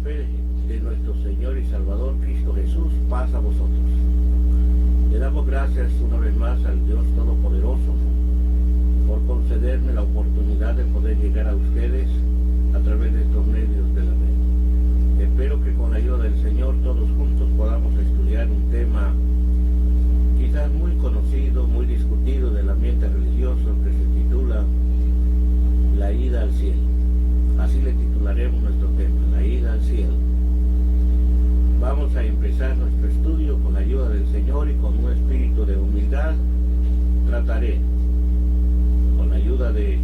fe de nuestro Señor y Salvador Cristo Jesús, paz a vosotros. Le damos gracias una vez más al Dios Todopoderoso por concederme la oportunidad de poder llegar a ustedes a través de estos medios de la red. Espero que con la ayuda del Señor todos juntos podamos estudiar un tema quizás muy conocido, muy discutido del ambiente religioso, que se titula La ida al cielo. Así le titularemos nuestro tema, La ida al cielo. Vamos a empezar nuestro estudio con la ayuda del Señor y con un espíritu de humildad. Trataré, con la ayuda de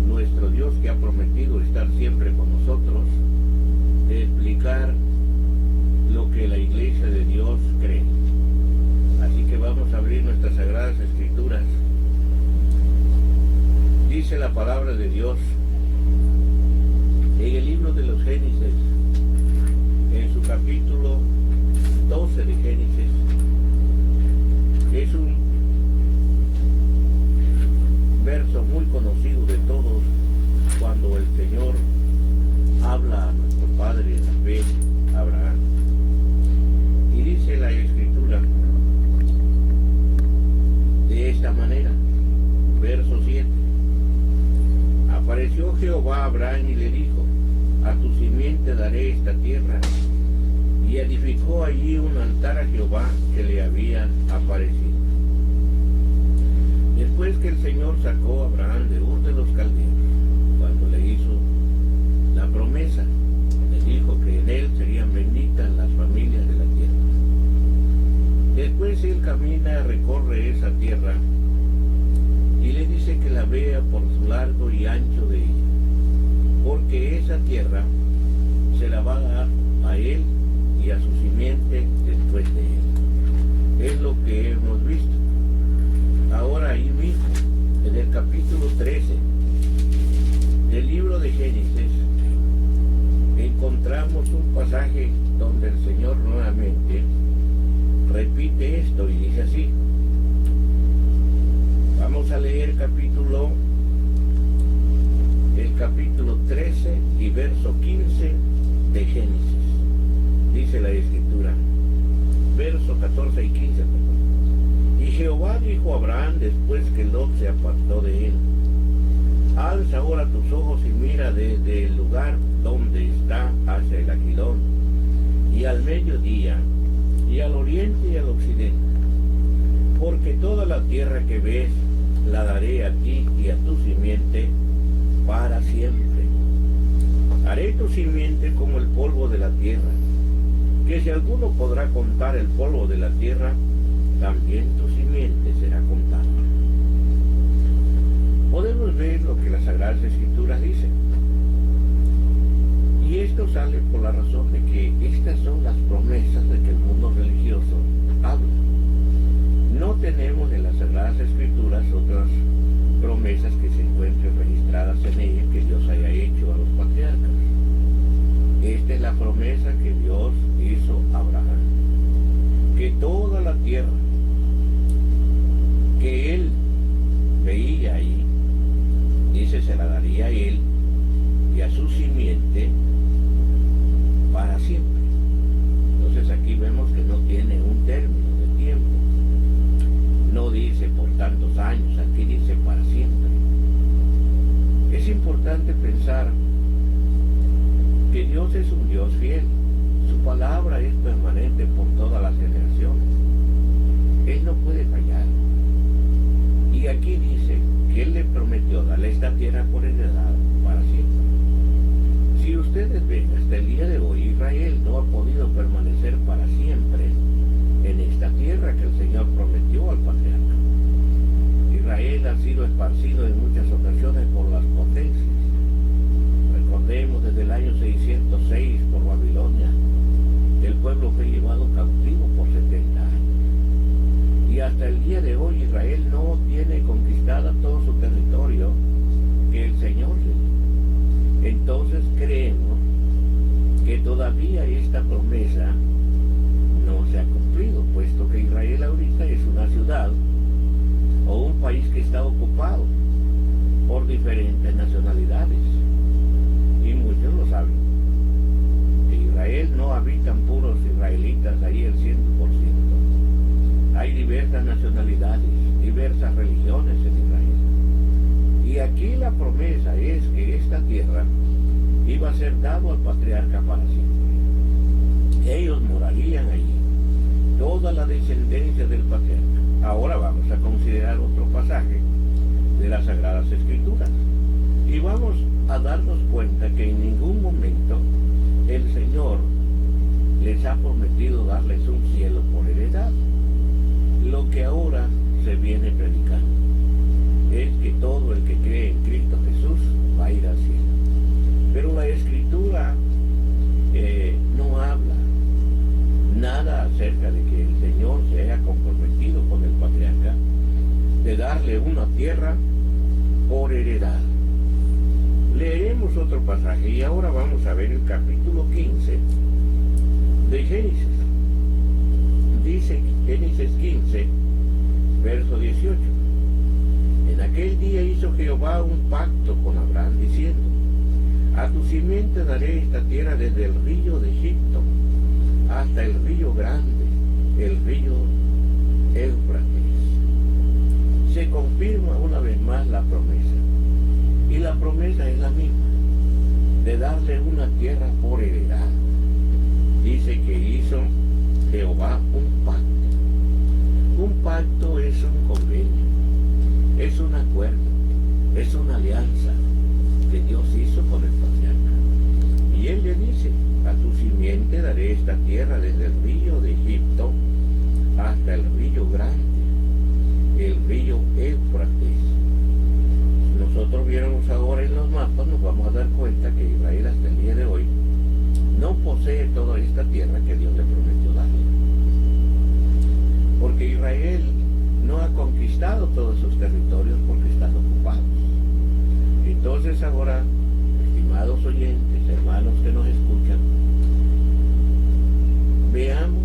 nuestro Dios que ha prometido estar siempre con nosotros, de explicar lo que la Iglesia de Dios cree. Así que vamos a abrir nuestras Sagradas Escrituras. Dice la palabra de Dios en el libro de los Génesis, en su capítulo 12 de Génesis. Es un verso muy conocido de todos cuando el Señor habla a nuestro padre en la fe, Abraham. Y dice la Escritura de esta manera, verso 7. Apareció Jehová a Abraham y le dijo: a tu simiente daré esta tierra. Y edificó allí un altar a Jehová que le había aparecido. Después que el Señor sacó a Abraham de Ur de los Caldeos, cuando le hizo la promesa, le dijo que en él serían benditas las familias de la tierra. Después él camina, recorre esa tierra y le dice que la vea por su largo y ancho de ella, porque esa tierra se la va a dar a él y a su simiente después de él. Es lo que hemos visto. Ahora ahí mismo, en el capítulo 13 del libro de Génesis, encontramos un pasaje donde el Señor nuevamente repite esto y dice así. Vamos a leer el capítulo 13 y verso 15 de Génesis. Dice la Escritura, verso 14 y 15, perdón. Y Jehová dijo a Abraham después que Lot se apartó de él: alza ahora tus ojos y mira desde el lugar donde está hacia el Aquilón, y al mediodía, y al oriente y al occidente, porque toda la tierra que ves la daré a ti y a tu simiente para siempre. Haré tu simiente como el polvo de la tierra, que si alguno podrá contar el polvo de la tierra, también tu simiente será contada. Podemos ver lo que las Sagradas Escrituras dicen. Y esto sale por la razón de que estas son las promesas de que el mundo religioso habla. No tenemos en las Sagradas Escrituras otras promesas que se encuentren registradas en ellas que Dios haya hecho a los patriarcas. Esta es la promesa que Dios hizo a Abraham, que toda la tierra que él veía ahí, dice, se la daría a él y a su simiente para siempre. Entonces aquí vemos que no tiene un término de tiempo. No dice por tantos años, aquí dice para siempre. Es importante pensar que Dios es un Dios fiel. Su palabra es permanente por todas las generaciones. Él no puede fallar. Y aquí dice que Él le prometió darle esta tierra por heredad para siempre. Si ustedes ven, hasta el día de hoy Israel no ha podido permanecer para siempre en esta tierra que el Señor prometió al patriarca. Israel ha sido esparcido en muchas ocasiones por las potencias. Recordemos desde el año 606 por Babilonia, el pueblo fue llevado cautivo por 70 años. Y hasta el día de hoy Israel no tiene conquistada todo su territorio que el Señor le dio. Entonces creemos que todavía esta promesa no se ha cumplido, puesto que Israel ahorita es una ciudad o un país que está ocupado por diferentes nacionalidades, y muchos lo saben. Israel no habitan puros israelitas ahí el 100%. Hay diversas nacionalidades, diversas religiones en Israel. Y aquí la promesa es que esta tierra iba a ser dado al patriarca para siempre. Ellos morarían allí, toda la descendencia del patriarca. Ahora vamos a considerar otro pasaje de las Sagradas Escrituras. Y vamos a darnos cuenta que en ningún momento el Señor les ha prometido darles un cielo por heredad. Lo que ahora se viene predicando es que todo el que cree en Cristo Jesús va a ir al cielo. Pero la Escritura no habla nada acerca de que el Señor se haya comprometido con el patriarca de darle una tierra por heredad. Leeremos otro pasaje y ahora vamos a ver el capítulo 15 de Génesis. Dice Génesis 15, verso 18. En aquel día hizo Jehová un pacto con Abraham diciendo: a tu simiente daré esta tierra desde el río de Egipto hasta el río grande, el río Éufrates. Se confirma una vez más la promesa. Y la promesa es la misma, de darle una tierra por heredad. Dice que hizo Jehová un pacto. Un pacto es un convenio, es un acuerdo, es una alianza que Dios hizo con el patriarca. Y él le dice: a tu simiente daré esta tierra desde el río de Egipto hasta el río grande, el río Éufrates. Nosotros viéramos ahora en los mapas, nos vamos a dar cuenta que Israel hasta el día de hoy no posee toda esta tierra que Dios le prometió darle. Porque Israel no ha conquistado todos sus territorios porque están ocupados. Entonces ahora, estimados oyentes, hermanos que nos escuchan, veamos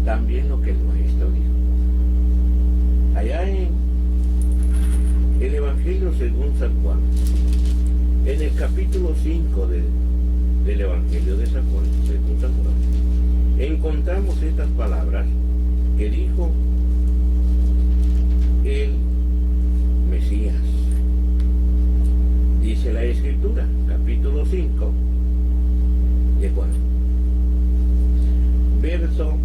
también lo que el Maestro dijo. Allá en el Evangelio según San Juan, en el capítulo 5 del Evangelio de San Juan, según San Juan, encontramos estas palabras que dijo el Mesías. Dice la Escritura, capítulo 5 de Juan, verso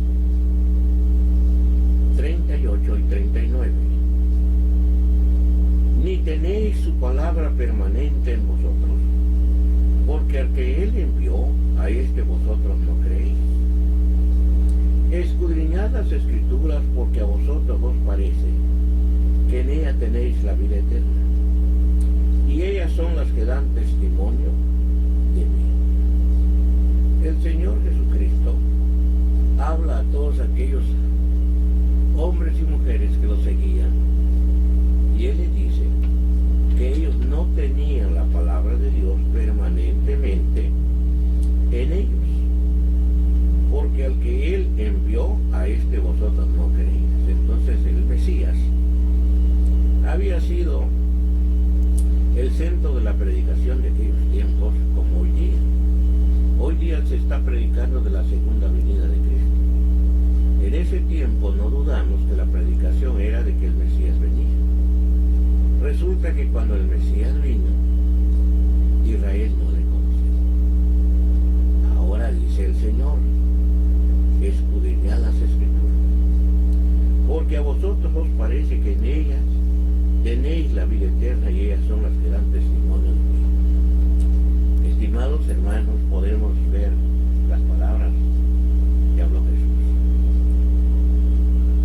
38 y 39. Ni tenéis su palabra permanente en vosotros, porque al que él envió, a este vosotros no creéis. Escudriñad las Escrituras, porque a vosotros os parece que en ella tenéis la vida eterna, y ellas son las que dan testimonio de mí. El Señor Jesucristo habla a todos aquellos hombres y mujeres que lo seguían, y Él les dice que ellos no tenían la palabra de Dios permanentemente en ellos, porque al que Él envió, a este vosotros no creéis. Entonces el Mesías había sido el centro de la predicación de aquellos tiempos, como hoy día. Hoy día se está predicando de la segunda venida de Cristo. En ese tiempo no dudamos que la predicación era de que el Mesías venía. Resulta que cuando el Mesías vino, Israel no le conoció. Ahora dice el Señor: escudriñad las Escrituras, porque a vosotros os parece que en ellas tenéis la vida eterna, y ellas son las que dan testimonio de mí. Estimados hermanos, podemos ver las palabras que habló Jesús.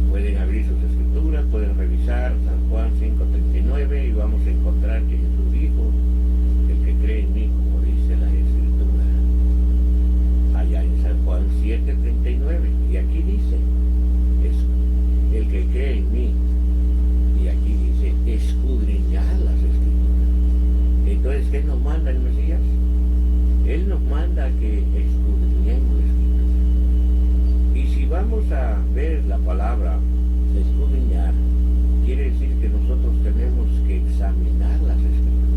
Pueden abrir sus Escrituras, pueden revisar San Juan 5:39 y vamos a encontrar que Jesús dijo: el que cree en mí, como dice la Escritura. Allá en San Juan 7:39, y aquí dice eso: el que cree en mí, y aquí dice escudriñar las Escrituras. Entonces, ¿qué nos manda el Mesías? Él nos manda a que escudriñemos la Escritura. Y si vamos a ver la palabra escudriñar, quiere decir que nosotros tenemos que examinar las Escrituras.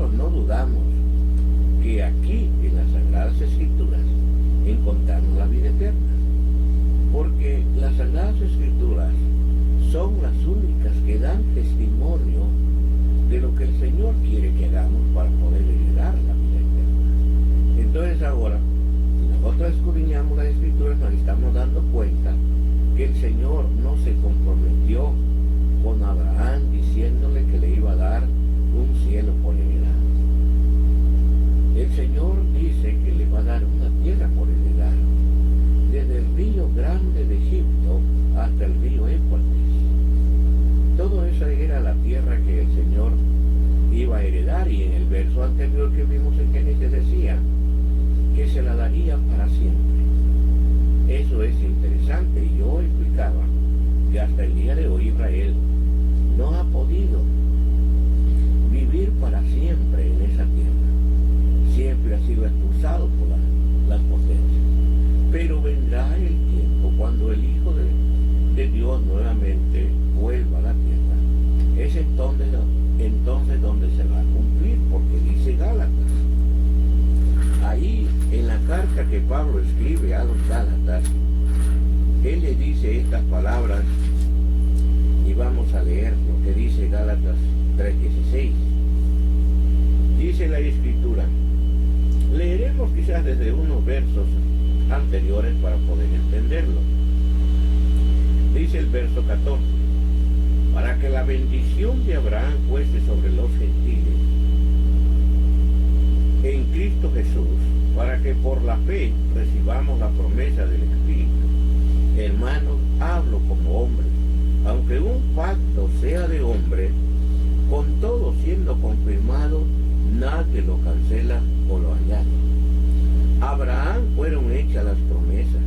nosotros no dudamos que aquí en las Sagradas Escrituras encontramos la vida eterna, porque las Sagradas Escrituras son las únicas que dan testimonio de lo que el Señor quiere que hagamos para poder heredar la vida eterna. Entonces ahora, si nosotros escudriñamos las Escrituras, nos estamos dando cuenta que el Señor no se comprometió con Abraham diciéndole que le iba a dar un cielo por heredad. El Señor dice que le va a dar una tierra por heredar, desde el río grande de Egipto hasta el río Éufrates. Todo eso era la tierra que el Señor iba a heredar, y en el verso anterior que vimos en Génesis decía que se la daría para siempre. Eso es interesante, y yo explicaba que hasta el día de hoy Israel no ha podido vivir para siempre en esa tierra. Siempre ha sido expulsado por las potencias. Pero vendrá el tiempo cuando el Hijo de Dios nuevamente vuelva a la tierra. Es entonces donde se va a cumplir, porque dice Gálatas. Ahí en la carta que Pablo escribe a los Gálatas, él le dice estas palabras, y vamos a leer lo que dice Gálatas 3:16. Dice la Escritura, leeremos quizás desde unos versos anteriores para poder entenderlo. Dice el verso 14, para que la bendición de Abraham fuese sobre los gentiles en Cristo Jesús, para que por la fe recibamos la promesa del Espíritu. Hermanos, hablo como hombre, aunque un pacto sea de hombre, con todo siendo confirmado, nadie lo cancela o lo añade. A Abraham fueron hechas las promesas,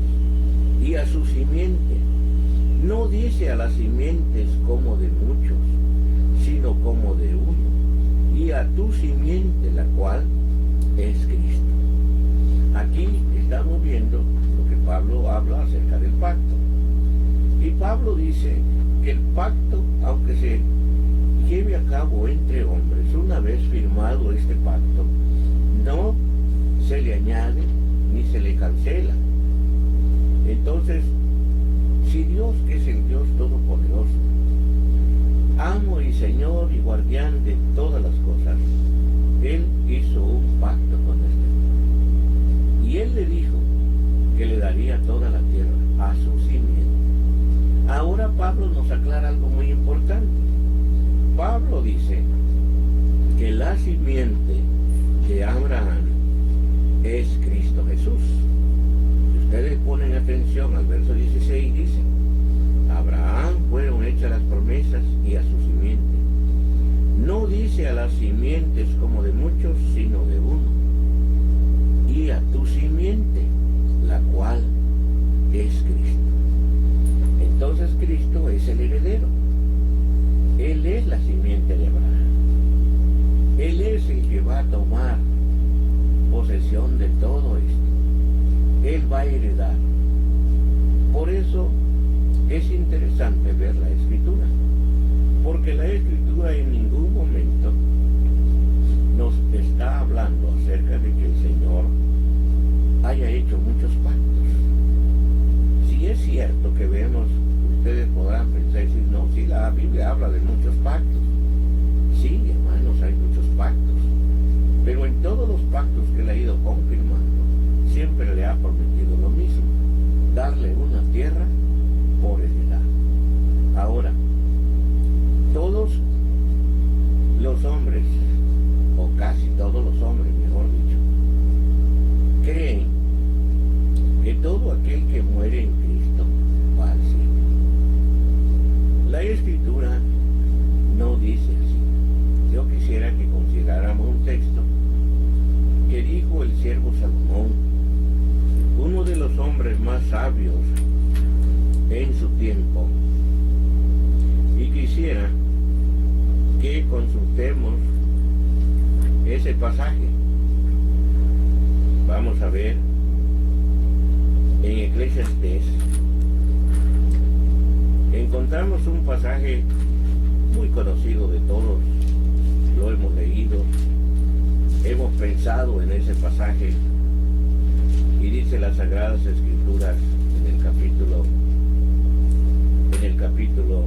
y a su simiente. No dice a las simientes como de muchos, sino como de uno, y a tu simiente, la cual es Cristo. Aquí estamos viendo lo que Pablo habla acerca del pacto. Y Pablo dice que el pacto, aunque se lleve a cabo entre hombres, una vez firmado este pacto, no se le añade ni se le cancela. Entonces, si Dios, que es el Dios Todopoderoso, amo y Señor y guardián de todas las cosas, Él hizo un pacto con este hombre. Y Él le dijo que le daría toda la tierra a su simiente. Ahora Pablo nos aclara algo muy importante. Pablo dice que la simiente de Abraham es Cristo Jesús. Si ustedes ponen atención al verso 16, dice, a Abraham fueron hechas las promesas y a su simiente. No dice a las simientes como de muchos, sino de uno. Y a tu simiente, la cual es Cristo. Entonces Cristo es el heredero. Él es la simiente de Abraham. Él es el que va a tomar posesión de todo esto. Él va a heredar. Por eso es interesante ver la Escritura, porque la Escritura en ningún momento nos está hablando acerca de que el Señor haya hecho muchos pactos. Si es cierto que vemos, ustedes podrán pensar y decir, no, si la Biblia habla de muchos pactos. Sí, hermanos, hay muchos pactos, pero en todos los pactos que él ha ido confirmando, siempre le ha prometido lo mismo, darle una tierra por heredad. Ahora, todos los hombres, o casi todos los hombres, mejor dicho, creen que todo aquel que muere en Cristo va al cielo. La Escritura no dice así. Yo quisiera que consideráramos un texto que dijo el siervo Salomón, uno de los hombres más sabios en su tiempo, y quisiera que consultemos ese pasaje. Vamos a ver en Eclesiastés, encontramos un pasaje muy conocido de todos, lo hemos leído, avanzado en ese pasaje y dice las Sagradas Escrituras en el capítulo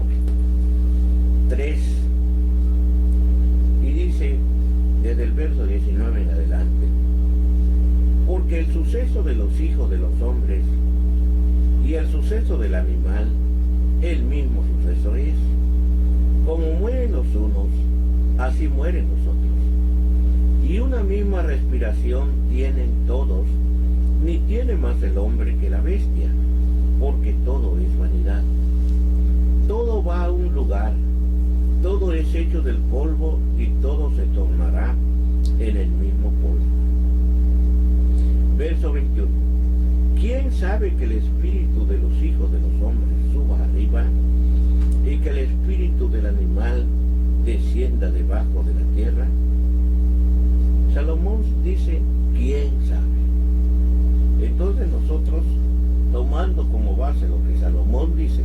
3 y dice desde el verso 19 en adelante: porque el suceso de los hijos de los hombres y el suceso del animal, el mismo suceso es. Como mueren los unos, así mueren los otros. Y una misma respiración tienen todos, ni tiene más el hombre que la bestia, porque todo es vanidad. Todo va a un lugar, todo es hecho del polvo y todo se tornará en el mismo polvo. Verso 21. ¿Quién sabe que el espíritu de los hijos de los hombres suba arriba y que el espíritu del animal descienda debajo de la tierra? Salomón dice, ¿quién sabe? Entonces nosotros, tomando como base lo que Salomón dice,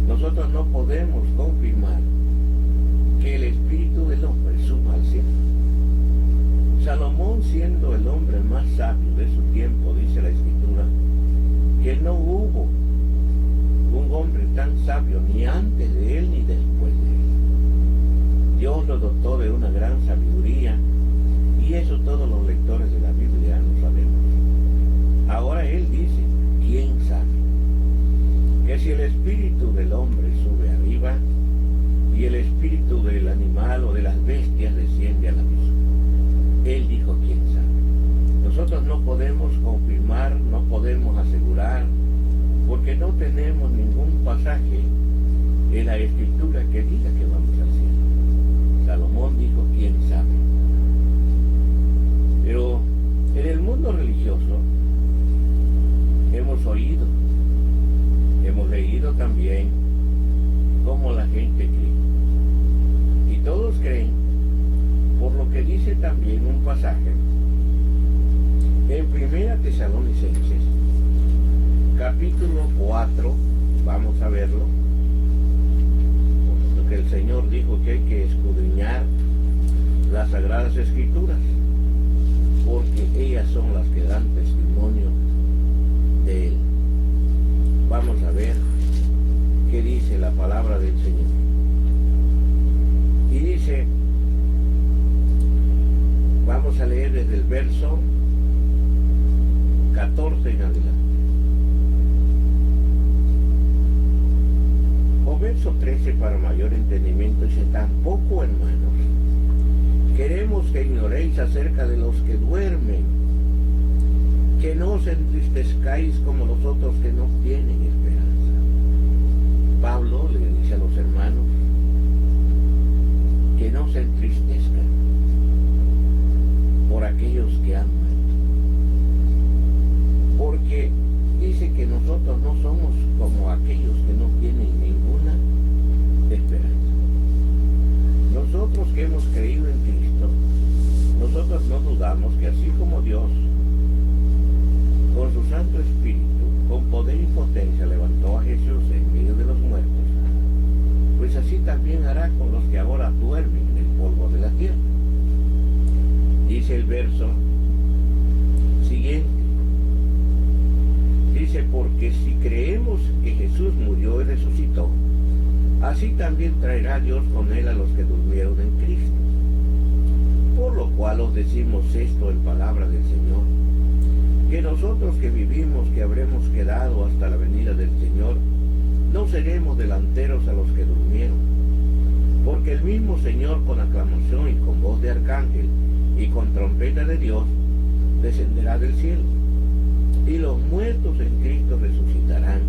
nosotros no podemos confirmar que el espíritu del hombre suba al cielo. Salomón, siendo el hombre más sabio de su tiempo, dice la Escritura, que no hubo un hombre tan sabio ni antes de él ni después de él. Dios lo dotó de una gran sabiduría y eso todos los lectores de la Biblia lo sabemos. Ahora él dice, ¿quién sabe? Que si el espíritu del hombre sube arriba y el espíritu del animal o de las bestias desciende a la misma. Él dijo, ¿quién sabe? Nosotros no podemos confirmar, no podemos asegurar, porque no tenemos ningún pasaje en la Escritura que diga que vamos al cielo. Salomón dijo, ¿quién sabe? Pero en el mundo religioso hemos oído, hemos leído también cómo la gente cree. Y todos creen, por lo que dice también un pasaje en 1 Tesalonicenses, capítulo 4, vamos a verlo, porque el Señor dijo que hay que escudriñar las Sagradas Escrituras, porque ellas son las que dan testimonio de Él. Vamos a ver qué dice la palabra del Señor. Y dice, vamos a leer desde el verso 14 en adelante. O verso 13 para mayor entendimiento, dice, tampoco, hermanos, queremos que ignoréis acerca de los que duermen, que no os entristezcáis como los otros que no tienen esperanza. Pablo le dice a los hermanos que no se entristezcan por aquellos que aman, porque dice que nosotros no somos como aquellos que no tienen ninguna esperanza. Nosotros que hemos creído en Cristo, nosotros no dudamos que así como Dios con su Santo Espíritu, con poder y potencia levantó a Jesús en medio de los muertos, pues así también hará con los que ahora duermen en el polvo de la tierra. Dice el verso siguiente, dice, porque si creemos que Jesús murió y resucitó, así también traerá Dios con él a los que durmieron en Cristo. Por lo cual os decimos esto en palabra del Señor, que nosotros que vivimos, que habremos quedado hasta la venida del Señor, no seremos delanteros a los que durmieron, porque el mismo Señor con aclamación y con voz de arcángel y con trompeta de Dios descenderá del cielo, y los muertos en Cristo resucitarán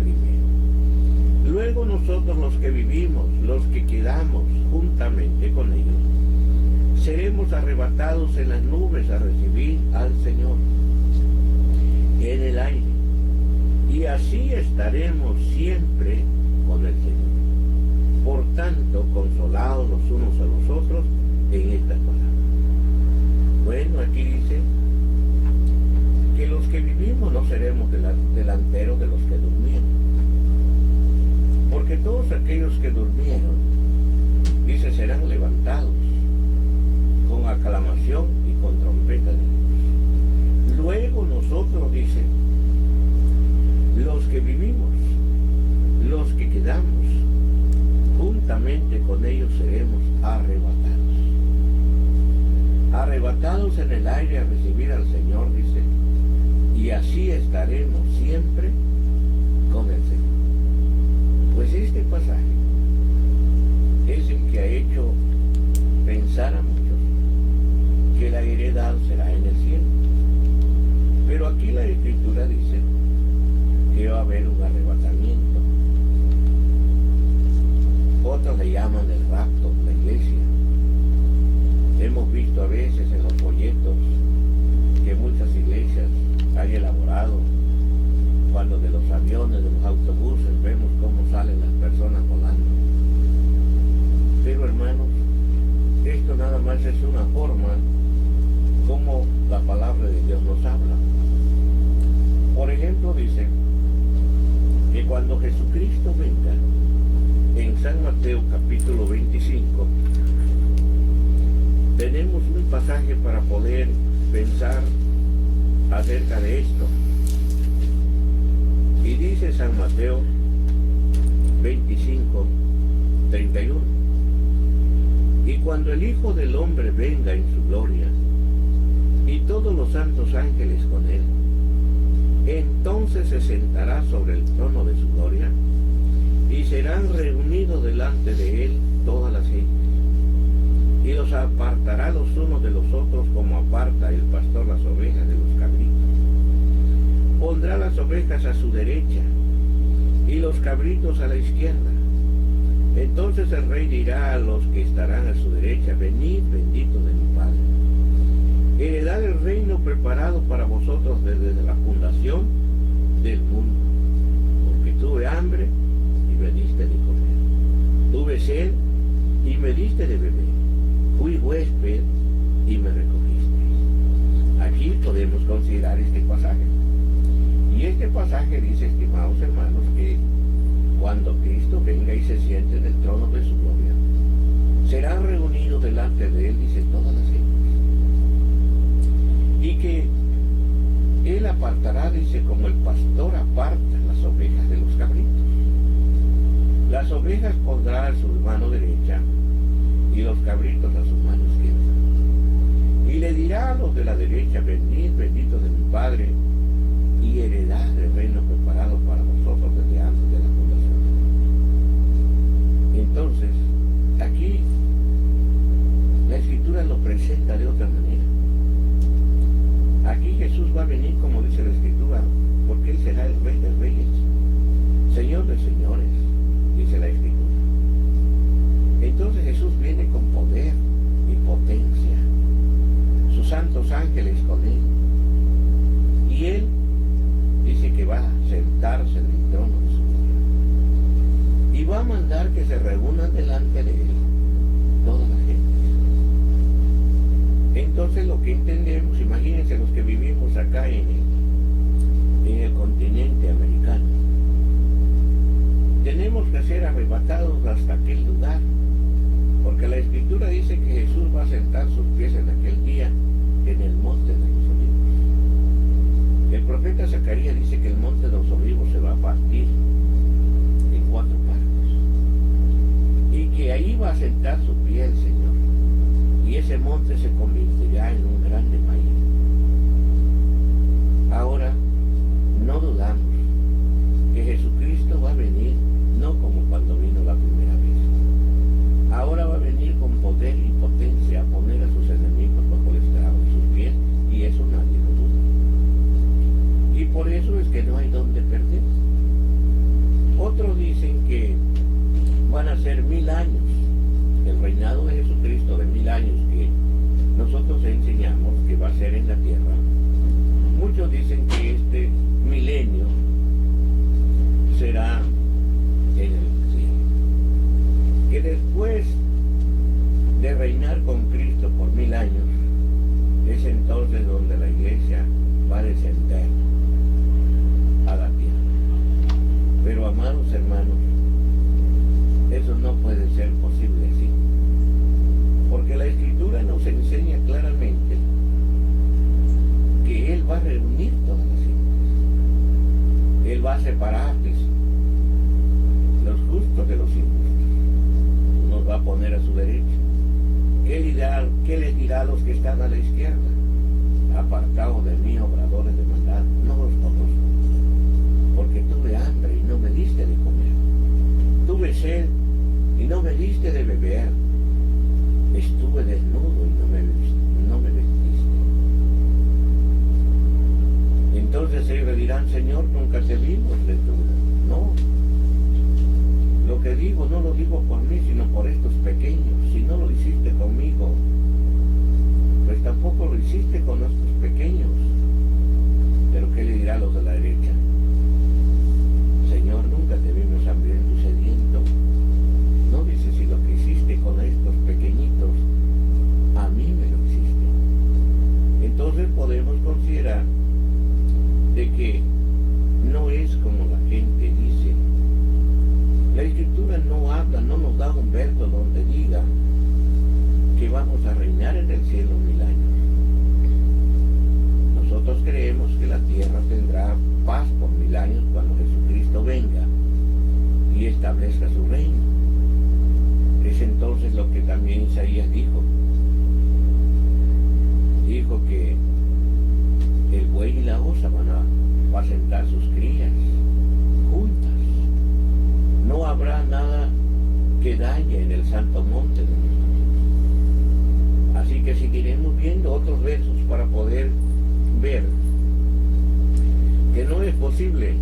primero. Luego nosotros los que vivimos, los que quedamos juntamente con ellos, seremos arrebatados en las nubes a recibir al Señor en el aire, y así estaremos siempre con el Señor. Por tanto, consolados los unos a los otros en estas palabras. Bueno, aquí dice que los que vivimos no seremos delanteros de los que durmieron, porque todos aquellos que durmieron, dice, serán levantados con aclamación bendición y con trompeta de Dios. Luego nosotros, dice, los que vivimos, los que quedamos, juntamente con ellos seremos arrebatados. Arrebatados en el aire a recibir al Señor, dice, y así estaremos siempre con el Señor. Pues este pasaje es el que ha hecho pensar a muchos que la heredad será en el cielo. Pero aquí la Escritura dice que va a haber un arrebatamiento. Otros le llaman el rapto de la iglesia. Hemos visto a veces en los folletos que muchas iglesias han elaborado, cuando de los aviones, de los autobuses, vemos cómo salen las personas volando. Pero hermanos, esto nada más es una forma como la palabra de Dios nos habla. Por ejemplo, dice que cuando Jesucristo venga, en San Mateo capítulo 25, tenemos un pasaje para poder pensar acerca de esto. Y dice San Mateo 25, 31. Y cuando el Hijo del Hombre venga en su gloria, y todos los santos ángeles con él, entonces se sentará sobre el trono de su gloria, y serán reunidos delante de él todas las gentes, y los apartará los unos de los otros como aparta el pastor las ovejas de los cabritos. Pondrá las ovejas a su derecha y los cabritos a la izquierda. Entonces el rey dirá a los que estarán a su derecha: venid, benditos de mi Padre, heredad el reino preparado para vosotros desde la fundación del mundo. Porque tuve hambre y me diste de comer, tuve sed y me diste de beber, fui huésped y me recogisteis. Aquí podemos considerar este pasaje. Y este pasaje dice, estimados hermanos, que cuando Cristo venga y se siente en el trono de su gloria, serán reunidos delante de él, dice, todas las gentes. Y que él apartará, dice, como el pastor aparta las ovejas de los cabritos. Las ovejas pondrá a su mano derecha y los cabritos a su mano izquierda. Y le dirá a los de la derecha: venid, benditos de mi Padre, y heredad el reino preparado para vosotros desde antes de la fundación. Entonces, aquí la Escritura lo presenta de otra manera. Aquí Jesús va a venir, como dice la Escritura, porque Él será el Rey de Reyes, Señor de señores, dice la Escritura. Entonces Jesús viene con poder y potencia, sus santos ángeles con Él, y Él dice que va a sentarse en el trono de su gloria y va a mandar que se reúnan delante de él todas las gentes. Entonces lo que entendemos, imagínense los que vivimos acá en el continente americano, tenemos que ser arrebatados hasta aquel lugar, porque la Escritura dice que Jesús va a sentar sus pies en aquel día en el monte de los olivos. El profeta Zacarías dice que el monte de los olivos se va a partir en 4 partes y que ahí va a sentar su pie el Señor, y ese monte se convertirá en un grande país. Ahora, no dudamos que Jesucristo va a venir no como cuando vino la primera vez. Ahora va a venir con poder y potencia a poner a sus enemigos bajo el estrado de sus pies, y eso nadie lo duda. Y por eso es que no hay donde perder. Otros dicen que van a ser 1000 años, el reinado de Jesucristo de 1000 años que nosotros enseñamos que va a ser en la tierra. Muchos dicen que este milenio será en el cielo, que después de reinar con Cristo por 1000 años, es entonces donde la iglesia va a descender a la tierra. Pero amados hermanos, eso no puede ser posible así, porque la Escritura nos enseña claramente que están a la izquierda, apartados de mí, obradores de maldad, no los conozco, porque tuve hambre y no me diste de comer, tuve sed y no me diste de beber, estuve desnudo y no me vestiste. Entonces ellos dirán, Señor, nunca te vimos desnudo. No, lo que digo no lo digo por mí, sino por estos pequeños. Si no lo hiciste conmigo, pues tampoco lo hiciste con estos pequeños. Pero ¿qué le dirá a los de la derecha? Señor, nunca te vimos hambriento y sediento. No dice, si lo que hiciste con estos pequeñitos, a mí me lo hiciste. Entonces podemos considerar de que no es como la gente dice. La Escritura no habla, no nos da un verso donde diga que vamos a reinar en el cielo 1000 años. Nosotros creemos que la tierra tendrá paz por 1000 años cuando Jesucristo venga y establezca su reino. Es entonces lo que también Isaías dijo. Dijo que el buey y la osa van a apacentar sus crías juntas. No habrá nada que dañe en el santo monte de nuestro Dios. Así que seguiremos viendo otros versos para poder ver que no es posible.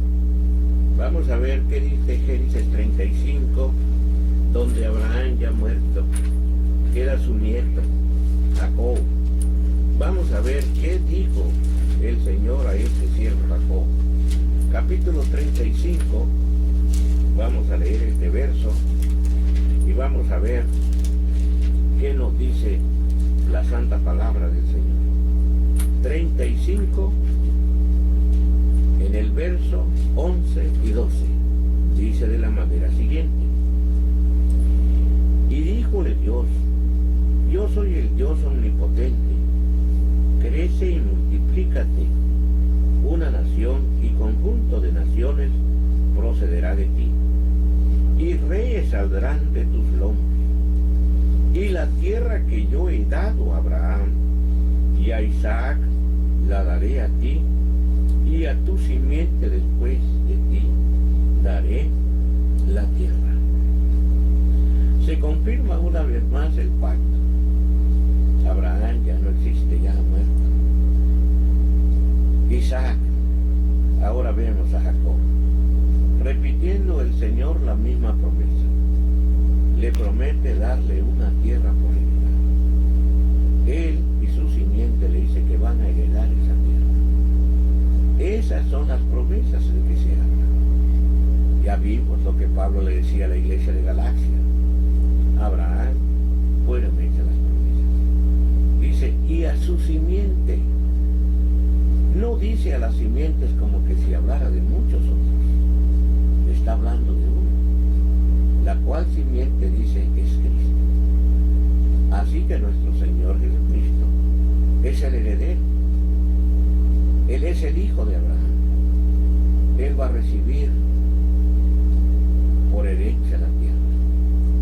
Vamos a ver qué dice Génesis 35, donde Abraham ya muerto, queda su nieto, Jacob. Vamos a ver qué dijo el Señor a este siervo Jacob. Capítulo 35, vamos a leer este verso y vamos a ver qué nos dice la santa palabra del Señor. 35, en el verso 11 y 12, dice de la manera siguiente: y díjole Dios, yo soy el Dios omnipotente, crece y multiplícate, una nación y conjunto de naciones procederá de ti, y reyes saldrán de tus lomos, y la tierra que yo he dado a Abraham y a Isaac la daré a ti, y a tu simiente después de ti daré la tierra. Se confirma una vez más el pacto. Abraham ya no existe, ya ha muerto. Isaac, ahora vemos a Jacob, repitiendo el Señor la misma promesa. Le promete darle una tierra por heredar. Él y su simiente le dice que van a heredar esa tierra. Esas son las promesas de que se habla. Ya vimos lo que Pablo le decía a la iglesia de Galacia. Abraham fueron hechas las promesas. Dice, y a su simiente. No dice a las simientes como que si hablara de muchos otros. Está hablando de uno. La cual simiente dice es Cristo. Así que nuestro Señor Jesucristo es el heredero. Él es el hijo de Abraham. Él va a recibir por herencia la tierra.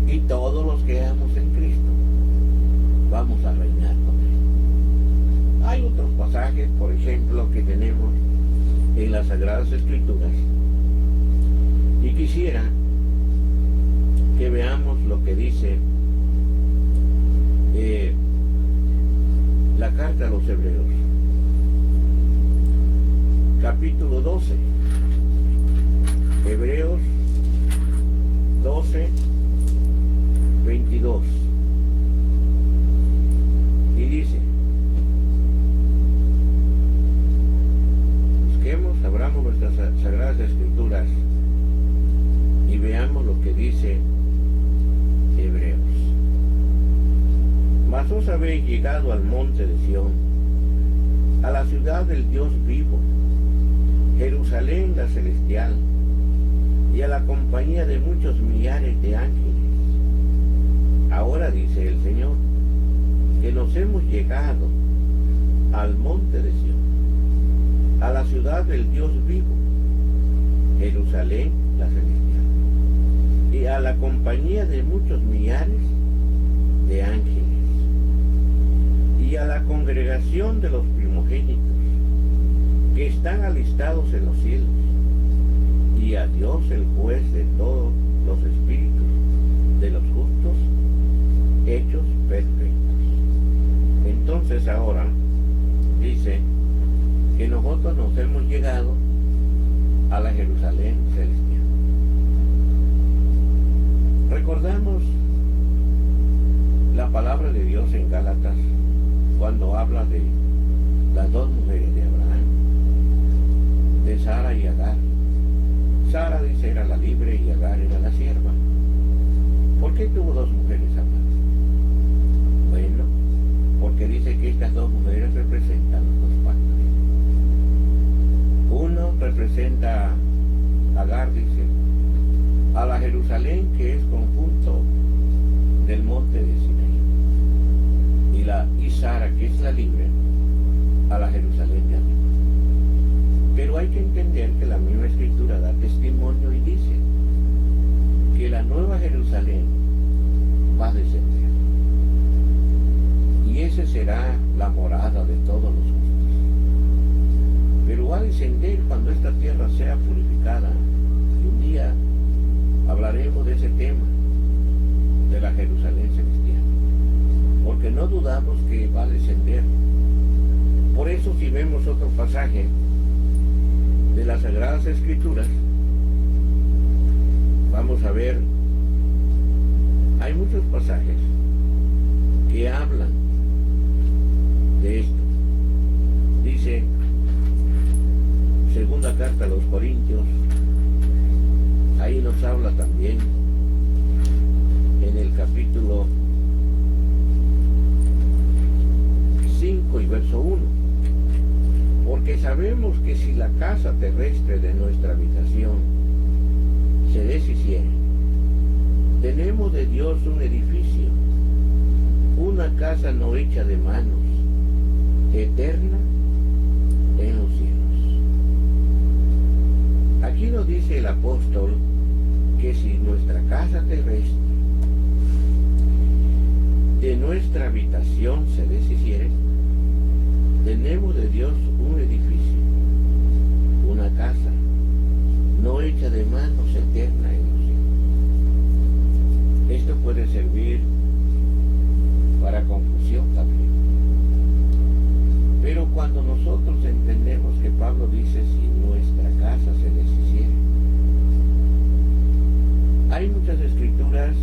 Y todos los que amamos en Cristo vamos a reinar con Él. Hay otros pasajes, por ejemplo, que tenemos en las Sagradas Escrituras. Y quisiera que veamos lo que dice la carta a los Hebreos. Capítulo 12. Hebreos 12, 22. Y dice, busquemos, abramos nuestras Sagradas Escrituras y veamos lo que dice Hebreos. Mas os habéis llegado al monte de Sión, a la ciudad del Dios vivo, Jerusalén la celestial, y a la compañía de muchos millares de ángeles. Ahora dice el Señor, que nos hemos llegado al monte de Sión, a la ciudad del Dios vivo, Jerusalén la celestial, y a la compañía de muchos millares de ángeles, y y a la congregación de los primogénitos que están alistados en los cielos, y a Dios el juez de todos los espíritus de los justos hechos perfectos. Entonces ahora dice que nosotros nos hemos llegado a la Jerusalén celestial. Recordamos la palabra de Dios en Gálatas cuando habla de las dos mujeres de Abraham, de Sara y Agar. Sara dice era la libre y Agar era la sierva. ¿Por qué tuvo dos mujeres amadas? Bueno, porque dice que estas dos mujeres representan los dos pactos. Uno representa a Agar, dice, a la Jerusalén que es conjunto del monte de Sinaí, y Sara, que es la libre, a la Jerusalén de arriba. Pero hay que entender que la misma escritura da testimonio y dice que la nueva Jerusalén va a descender. Y esa será la morada de todos los justos. Pero va a descender cuando esta tierra sea purificada. Y un día hablaremos de ese tema, de la Jerusalén celestial. Porque no dudamos que va a descender. Por eso si vemos otro pasaje de las Sagradas Escrituras, vamos a ver, hay muchos pasajes que hablan de esto. Dice, segunda carta a los Corintios, ahí nos habla también en el capítulo 5 y verso 1. Porque sabemos que si la casa terrestre de nuestra habitación se deshiciere, tenemos de Dios un edificio, una casa no hecha de manos, eterna en los cielos. Aquí nos dice el apóstol que si nuestra casa terrestre de nuestra habitación se deshiciere, tenemos de Dios un edificio, una casa, no hecha de manos, eterna en los cielos. Esto puede servir para confusión también. Pero cuando nosotros entendemos que Pablo dice si nuestra casa se deshiciere, hay muchas escrituras,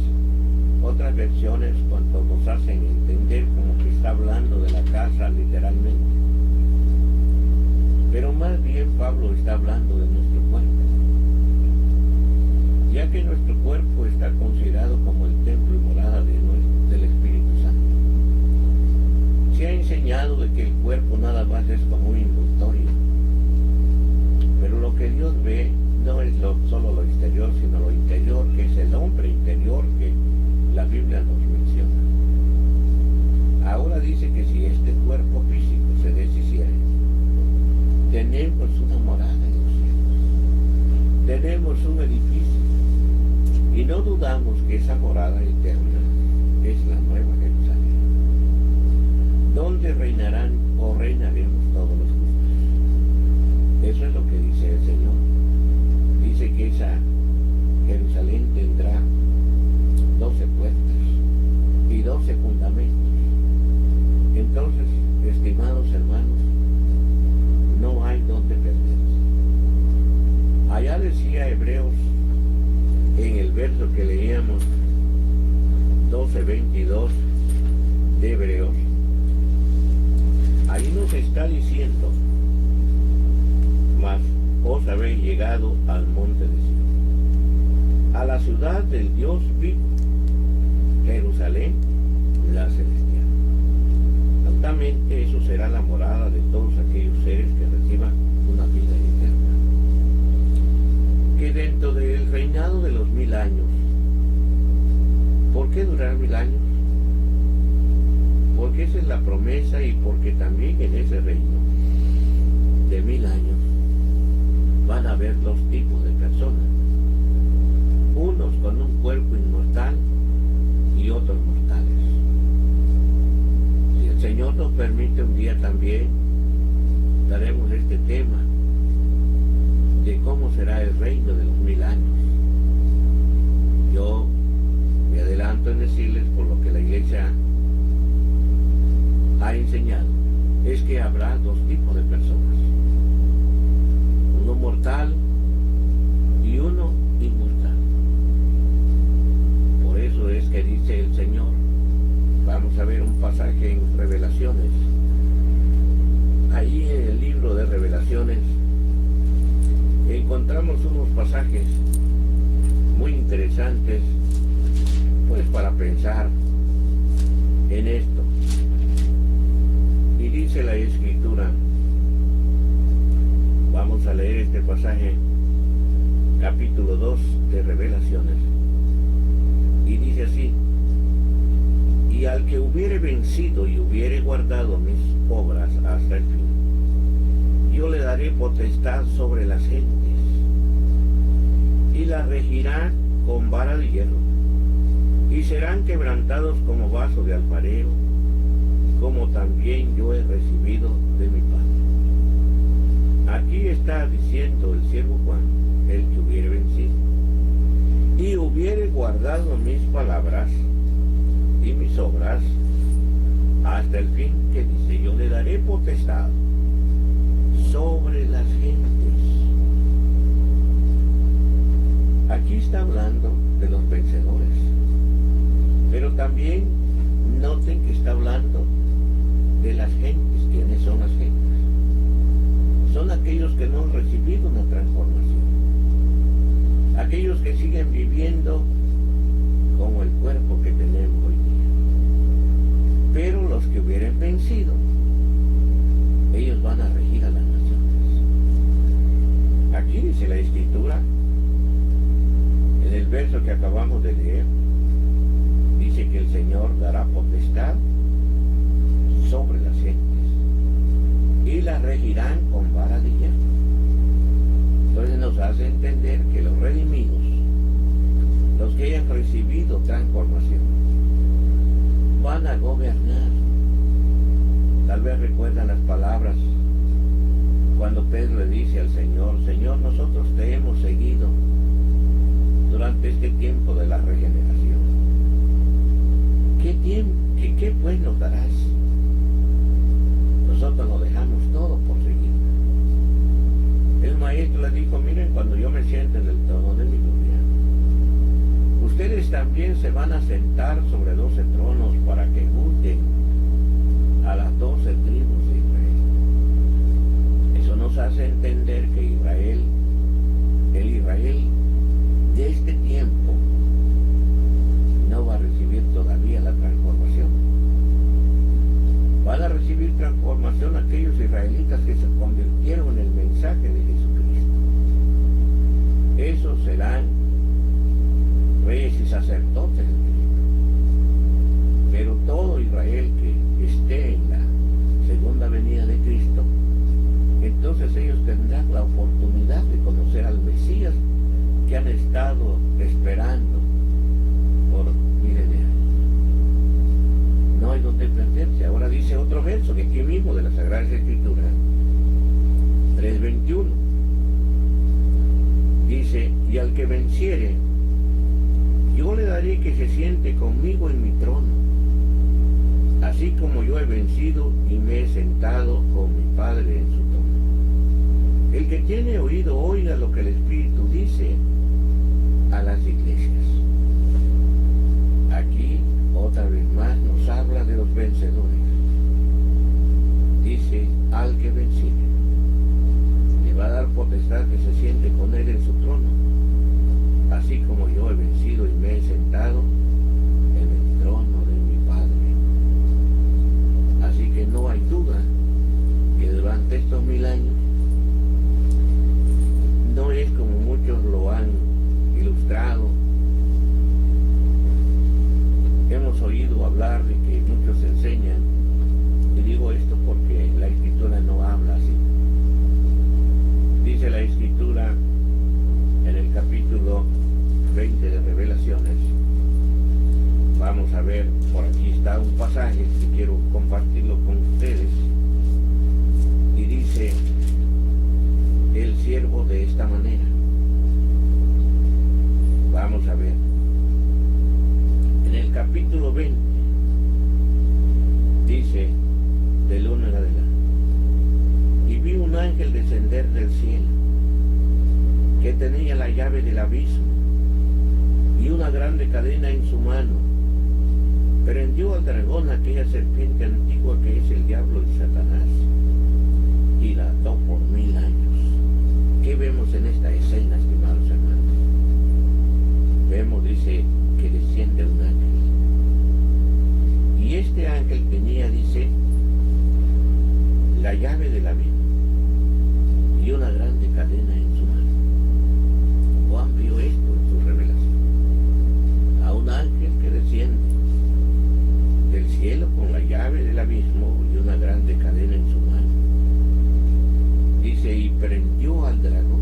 otras versiones cuando nos hacen entender como que está hablando de la casa literalmente. Pero más bien Pablo está hablando de nuestro cuerpo, ya que nuestro cuerpo está considerado como el templo y morada del Espíritu Santo. Se ha enseñado de que el cuerpo nada más es como un envoltorio, pero lo que Dios ve no es solo lo exterior, sino lo interior, que es el hombre interior que la Biblia nos menciona. Ahora dice que si este cuerpo físico se deshiciere, tenemos una morada en los cielos, tenemos un edificio, y no dudamos que esa morada eterna es la nueva Jerusalén, donde reinarán o reinaremos todos los justos. Eso es lo que dice el Señor. Dice que esa Jerusalén tendrá 12 puertas y 12 fundamentos. Entonces, estimados hermanos, no hay donde perderse. Allá decía Hebreos, en el verso que leíamos, 12:22 de Hebreos, ahí nos está diciendo, mas os habéis llegado al monte de Sion, a la ciudad del Dios vivo, Jerusalén, la celestial. Altamente eso será la morada de todos aquellos seres que reciban una vida eterna. Que dentro del reinado de los 1000 años, ¿por qué durar 1000 años? Porque esa es la promesa y porque también en ese reino de 1000 años van a haber dos tipos de personas. Unos con un cuerpo inmortal y otros mortales. Si el Señor nos permite daremos este tema de cómo será el reino de los 1000 años. Yo me adelanto en decirles, por lo que la iglesia ha enseñado, es que habrá dos tipos de personas: uno mortal y uno inmortal. Por eso es que dice el Señor, vamos a ver un pasaje en Revelaciones, ahí en el libro de Revelaciones encontramos unos pasajes muy interesantes, pues para pensar en esto. Y dice la Escritura, vamos a leer este pasaje, capítulo 2 de Revelaciones, y dice así: y al que hubiere vencido y hubiere guardado mis obras hasta el fin, yo le daré potestad sobre las gentes, y las regirá con vara de hierro, y serán quebrantados como vaso de alfarero, como también yo he recibido de mi Padre. Aquí está diciendo el siervo Juan, el que hubiere vencido y hubiere guardado mis palabras y mis obras hasta el fin, que dice: yo le daré potestad sobre las gentes. Aquí está hablando de los vencedores, pero también noten que está hablando de las gentes. ¿Quiénes son las gentes? Son aquellos que no han recibido una transformación, aquellos que siguen viviendo como el cuerpo que tenemos hoy día. Pero los que hubieran vencido, ellos van a regir a las naciones. Aquí dice la Escritura, en el verso que acabamos de leer, dice que el Señor dará potestad sobre las gentes y las regirán con vara de hierro. Entonces nos hace entender que los redimidos, los que hayan recibido transformación, van a gobernar. Tal vez recuerdan las palabras cuando Pedro le dice al Señor: Señor, nosotros te hemos seguido durante este tiempo de la regeneración. ¿Qué pues nos darás? Nosotros lo dejamos todo por seguir. El maestro le dijo: miren, cuando yo me siente en el trono de mi gloria, ustedes también se van a sentar sobre 12 tronos para que juzguen a las 12 tribus de Israel. Eso nos hace entender que Israel, el Israel de este tiempo, no va a recibir todavía la transformación. Van a recibir transformación aquellos israelitas que se convirtieron en el mensaje de Jesucristo. Esos serán reyes y sacerdotes de Cristo. Pero todo Israel que esté en la segunda venida de Cristo, entonces ellos tendrán la oportunidad de conocer al Mesías que han estado esperando por miles de años. No hay donde perderse. Ahora dice otro verso que aquí mismo de la Sagrada Escritura, 3:21, dice: y al que venciere, yo le daré que se siente conmigo en mi trono, así como yo he vencido y me he sentado con mi Padre en su trono. El que tiene oído, oiga lo que el Espíritu dice a las iglesias. Aquí otra vez más nos habla de los vencedores. Dice: al que venciere, le va a dar potestad que se siente con él en su trono, así como yo he vencido y me he sentado en el trono de mi Padre. Así que no hay duda que durante estos 1000 años, no es como muchos lo han ilustrado. Hemos oído hablar de que muchos enseñan, y digo esto porque la Escritura no habla así. Dice la Escritura ángel descender del cielo, que tenía la llave del abismo y una grande cadena en su mano. Prendió al dragón, aquella serpiente antigua que es el diablo y Satanás, y la ató por 1000 años. ¿Qué vemos en esta escena, estimados hermanos? Vemos, dice, que desciende un ángel. Y este ángel tenía, dice, la llave del abismo y una grande cadena en su mano. Juan vio esto en su revelación. A un ángel que desciende del cielo con la llave del abismo y una grande cadena en su mano. Dice, y prendió al dragón,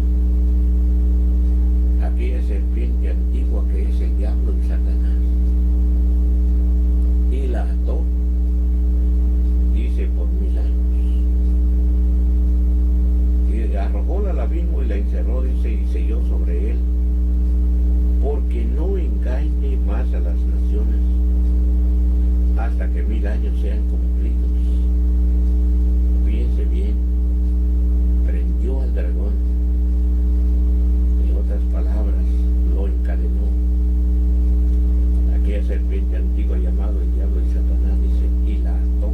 aquella serpiente antigua que es el diablo y Satanás, y la ató, dice, por 1000 años. Y arrojóla al abismo y la encerró, dice, y selló sobre él, porque no engañe más a las naciones hasta que 1000 años sean cumplidos. Fíjense bien, prendió al dragón, en otras palabras, lo encadenó. Aquella serpiente antigua llamado el diablo y Satanás, dice, y la ató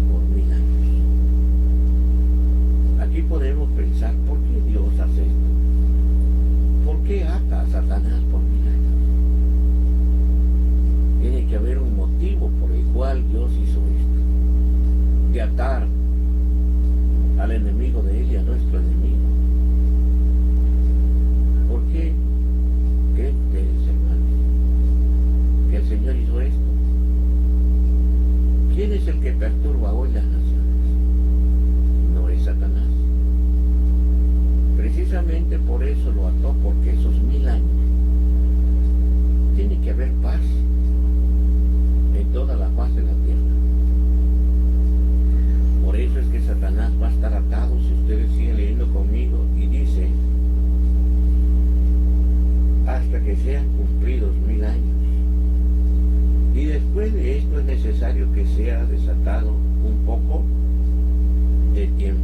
por 1000 años. Aquí podemos pensar, ¿por qué Dios hace esto? ¿Por qué ata a Satanás por 1000 años? Tiene que haber un motivo por el cual Dios hizo esto, de atar al enemigo de él y a nuestro enemigo. ¿Por qué creen ustedes, hermanos, que el Señor hizo esto? ¿Quién es el que perturba hoy las naciones? No es Satanás. Precisamente por eso lo ató, porque esos 1000 años tiene que haber paz en toda la faz de la tierra. Por eso es que Satanás va a estar atado, si ustedes siguen leyendo conmigo, y dice, hasta que sean cumplidos 1000 años. Y después de esto es necesario que sea desatado un poco de tiempo.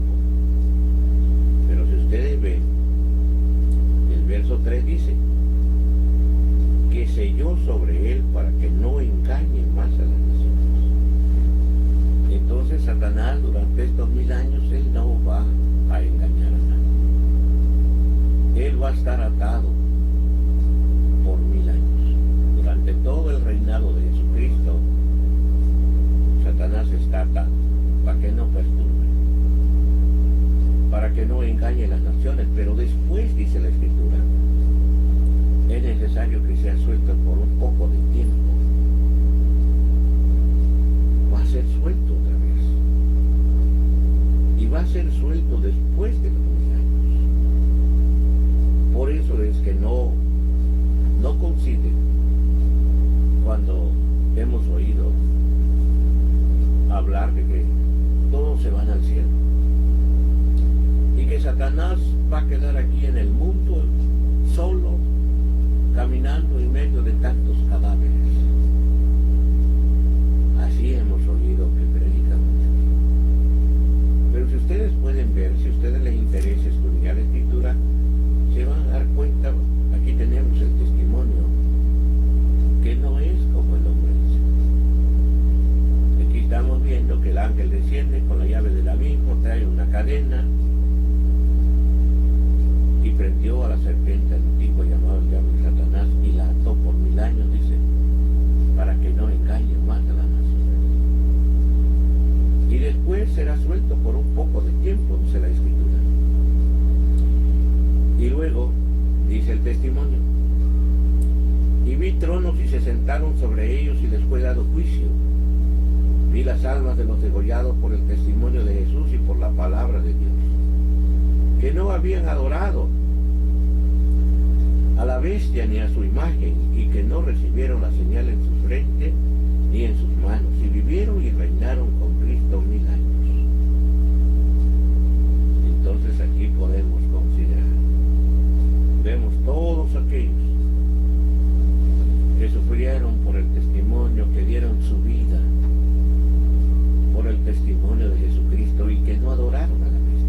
Pero si ustedes ven, el verso 3 dice, que selló sobre él para que no engañe más a las naciones. Entonces Satanás durante estos 1000 años, él no va a engañar a nadie. Él va a estar atado por 1000 años. Durante todo el reinado de Jesucristo, Satanás está atado para que no perturbe, para que no engañe a las naciones. Pero después, dice la Escritura, es necesario que sea suelto por un poco de tiempo. Va a ser suelto otra vez. Y va a ser suelto después de los 1000 años. Por eso es que no coincide cuando hemos oído hablar de que todos se van al cielo y que Satanás va a quedar aquí en el mundo solo, caminando en medio de tantos cadáveres. Así hemos oído que predican muchos. Pero si ustedes pueden ver, si a ustedes les interesa estudiar la Escritura, se van a dar cuenta, aquí tenemos el testimonio, que no es como el hombre dice. Aquí estamos viendo que el ángel desciende con la llave del abismo, trae una cadena y prendió a la serpiente antigua llamada el diablo y Satanás y la ató por 1000 años, dice, para que no engañe más a las naciones. Y después será suelto por un poco de tiempo, dice la Escritura. Y luego dice el testimonio, y vi tronos y se sentaron sobre ellos y les fue dado juicio. Vi las almas de los degollados por el testimonio de Jesús y por la palabra de Dios, que no habían adorado a la bestia ni a su imagen, y que no recibieron la señal en su frente ni en sus manos, y vivieron y reinaron con Cristo 1000 años. Entonces aquí podemos considerar, vemos todos aquellos que sufrieron por el testimonio, que dieron su vida por el testimonio de Jesucristo y que no adoraron a la bestia.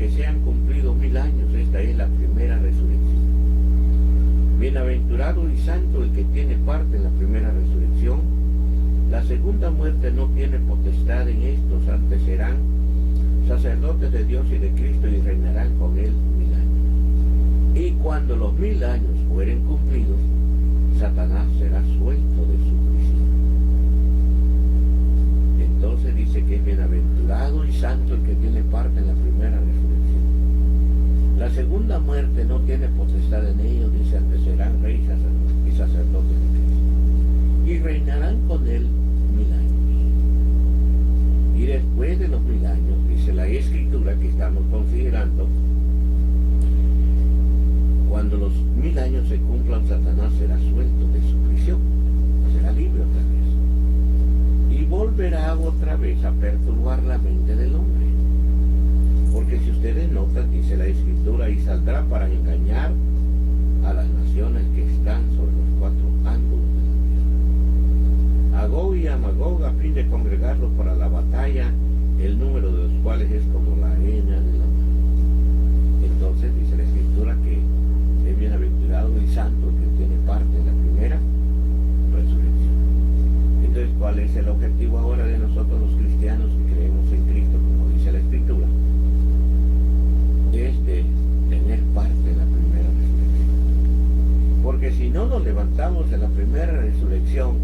que sean cumplidos 1000 años. Esta es la primera resurrección. Bienaventurado y santo el que tiene parte en la primera resurrección. La segunda muerte no tiene potestad en estos, antes serán sacerdotes de Dios y de Cristo y reinarán con él 1000 años. Y cuando los 1000 años fueren cumplidos, Satanás será suelto de su prisión. Entonces dice que es bienaventurado y santo el que tiene parte en la primera resurrección. La segunda muerte no tiene potestad en ellos, dice, antes serán reyes y sacerdotes de Cristo y reinarán con él 1000 años. Y después de los 1000 años, dice la Escritura que estamos considerando, cuando los 1000 años se cumplan, Satanás será suelto de su prisión, será libre otra vez. Y volverá otra vez a perturbar la mente del hombre. Porque si ustedes notan, dice la Escritura, y saldrá para engañar a las naciones que están sobre los 4 ángulos de la tierra. A Gog y a Magog, a fin de congregarlos para la batalla, el número de los cuales es como la arena de la mar. Entonces dice la Escritura que es bienaventurado y santo el que tiene parte en la primera resurrección. Entonces, ¿cuál es el objetivo ahora de nosotros los cristianos que creemos en Cristo, como dice la Escritura? Es de tener parte en la primera resurrección. Porque si no nos levantamos en la primera resurrección,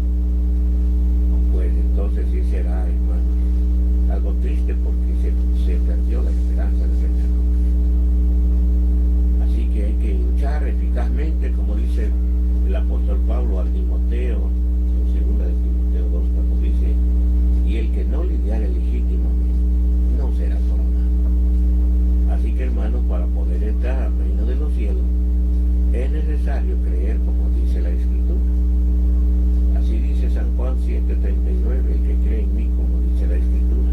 pues entonces sí será, hermanos, algo triste, porque se perdió la esperanza de reinar con Cristo. Así que hay que luchar eficazmente, como dice el apóstol Pablo al Timoteo, en 2 de Timoteo 2, cuando dice, y el que no lidiare legítimamente no será coronado. Así que, hermanos, para poder entrar al reino de los cielos es necesario creer como dice la Escritura. Así dice San Juan 7:39, el que cree en mí, como dice la Escritura,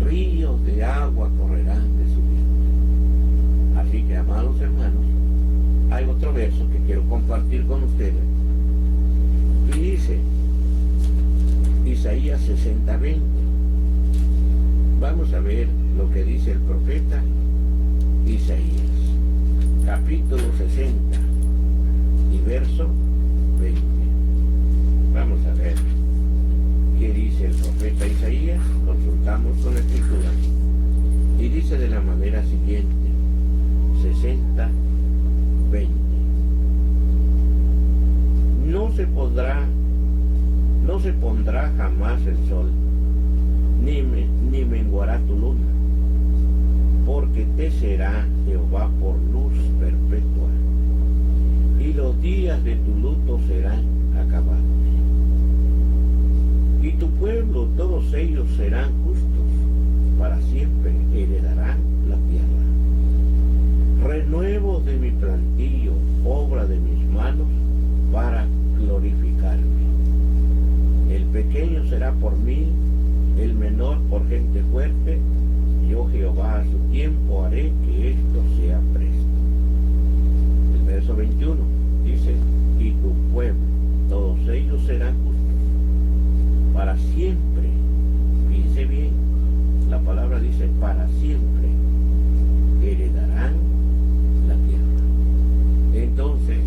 ríos de agua correrán de su vientre. Así que, amados hermanos, hay otro verso que quiero compartir con ustedes. Y dice, Isaías 60:20. Vamos a ver lo que dice el profeta Isaías, capítulo 60 y verso 20. Vamos a ver qué dice el profeta Isaías. Consultamos con la Escritura y dice de la manera siguiente: 60:20. No se pondrá jamás el sol, ni menguará tu luna, porque te será Jehová por luz perpetua, y los días de tu luto serán acabados. Y tu pueblo, todos ellos serán justos, para siempre heredarán la tierra. Renuevo de mi plantillo, obra de mis manos, para glorificarme. El pequeño será por mí, el menor por gente fuerte. Yo, Jehová, a su tiempo haré que esto sea presto. El verso 21 dice, y tu pueblo, todos ellos serán justos, para siempre. Fíjense bien, la palabra dice para siempre heredarán la tierra. Entonces,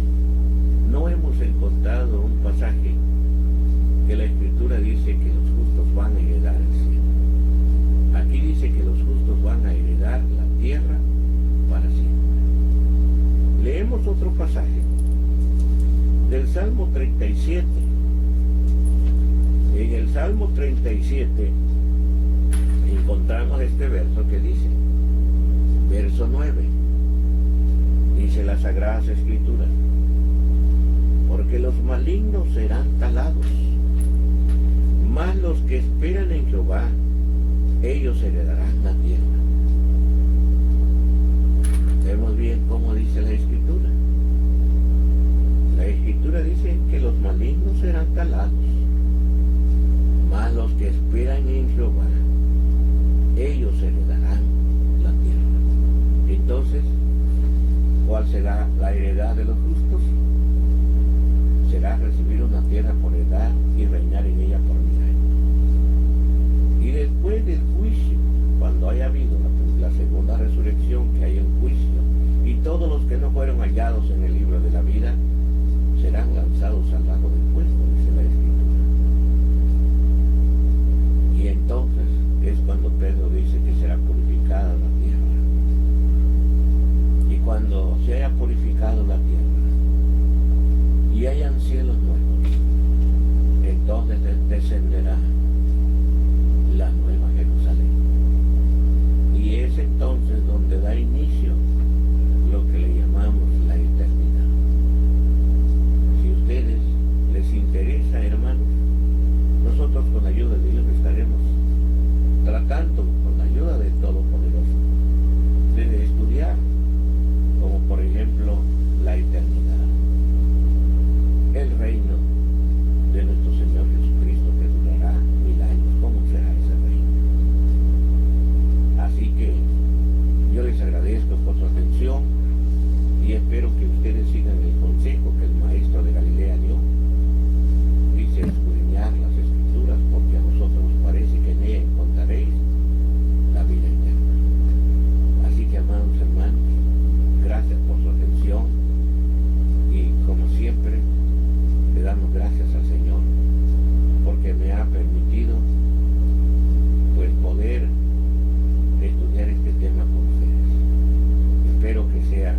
no hemos encontrado un pasaje que la Escritura dice que los justos van a heredar el cielo. Aquí dice que los justos van a heredar la tierra para siempre. Leemos otro pasaje del Salmo 37. En el Salmo 37 encontramos este verso que dice, verso 9, dice las Sagradas Escrituras, porque los malignos serán talados, mas los que esperan en Jehová, ellos heredarán la tierra. Vemos bien cómo dice la Escritura. La Escritura dice que los malignos serán talados, mas los que esperan en Jehová, ellos heredarán la tierra. Entonces, ¿cuál será la heredad de los justos? Será recibir una tierra por heredad y reinar en ella por 1000 años. Y después del juicio, cuando haya habido la segunda resurrección, anotados en el libro de la vida serán lanzados al lago de fuego, dice la Escritura. Y entonces es cuando Pedro dice que será purificada la tierra. Y cuando se haya purificado la tierra y hayan cielos nuevos, entonces descenderá la nueva Jerusalén. Y es entonces donde da inicio lo que le llamamos la eternidad. Si a ustedes les interesa, hermanos, nosotros con la ayuda de Dios estaremos tratando, con la ayuda del Todopoderoso, de estudiar, como por ejemplo, la eternidad, el reino de nuestro Señor Jesucristo, que durará 1000 años. ¿Cómo será ese reino? Así que yo les agradezco por su atención y espero que ustedes sigan el consejo que el maestro de Galilea dio. Dice: escudriñar las Escrituras, porque a vosotros os parece que en ella encontraréis la vida eterna. Así que, amados hermanos, gracias por su atención y, como siempre, le damos gracias al Señor porque me ha permitido pues poder estudiar este tema con ustedes. Espero que sea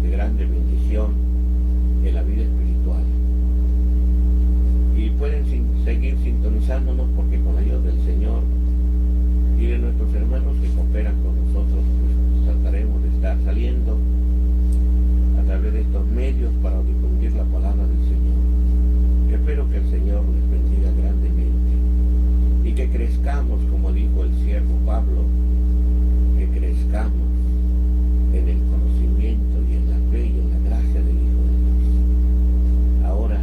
de grande bendición en la vida espiritual. Y pueden seguir sintonizándonos, porque con la ayuda del Señor y de nuestros hermanos que cooperan con nosotros, pues trataremos de estar saliendo a través de estos medios para difundir la palabra del Señor. Espero que el Señor les bendiga grandemente y que crezcamos, como dijo el siervo Pablo, que crezcamos en el conocimiento y en la fe y en la gracia del Hijo de Dios. Ahora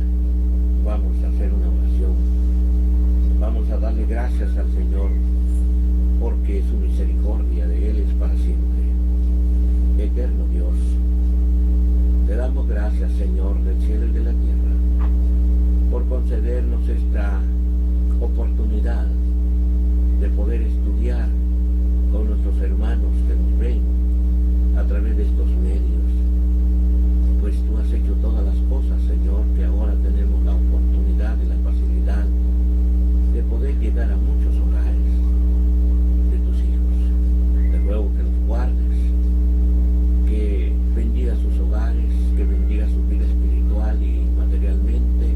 vamos a hacer una oración. Vamos a darle gracias al Señor porque su misericordia de Él es para siempre. Eterno Dios, te damos gracias, Señor, del cielo y de la tierra, por concedernos esta oportunidad de poder estudiar con nuestros hermanos que nos ven a través de estos medios. Pues tú has hecho todas las cosas, Señor, que ahora tenemos la oportunidad y la facilidad de poder llegar a muchos hogares de tus hijos. Te ruego que los guardes, que bendiga sus hogares, que bendiga su vida espiritual y materialmente.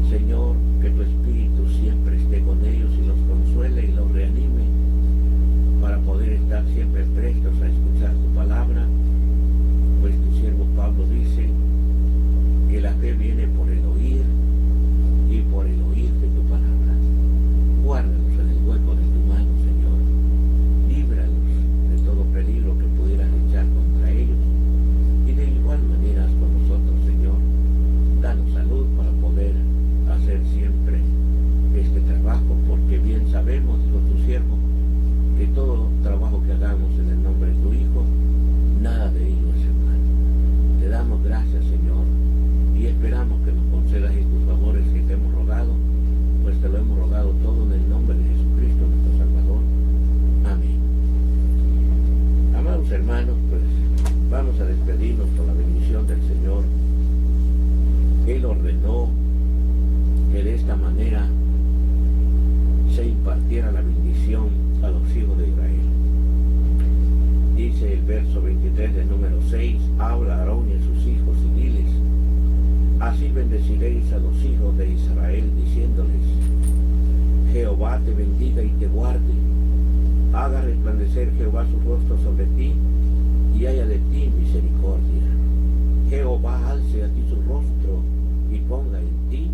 Señor, que tu Espíritu siempre esté con ellos y los consuele y los reanime para poder estar siempre prestos a escuchar tu palabra. Pues tu siervo Pablo dice que la fe viene por el oír y por el oír de tu palabra. Guárdalos en el hueco de tu mano, Señor. Líbralos de todo peligro que pudieran echar contra ellos. Y de igual manera haz con nosotros, Señor. Danos salud para poder hacer siempre este trabajo, porque bien sabemos, dijo tu siervo, que todo trabajo que hagamos en el nombre de tu Hijo, nada de ello es en vano. Te damos gracias, Señor, y esperamos que nos concedas estos favores que te hemos rogado, pues te lo hemos rogado todo en el nombre de Jesucristo, nuestro Salvador. Amén. Amados hermanos, pues vamos a despedirnos con la bendición del Señor. Él ordenó que de esta manera se impartiera la bendición a los hijos de Israel. Dice el verso 23 del número 6: habla a Aarón y a sus hijos y diles: así bendeciréis a los hijos de Israel, diciéndoles: Jehová te bendiga y te guarde, haga resplandecer Jehová su rostro sobre ti y haya de ti misericordia. Jehová alce a ti su rostro y ponga en ti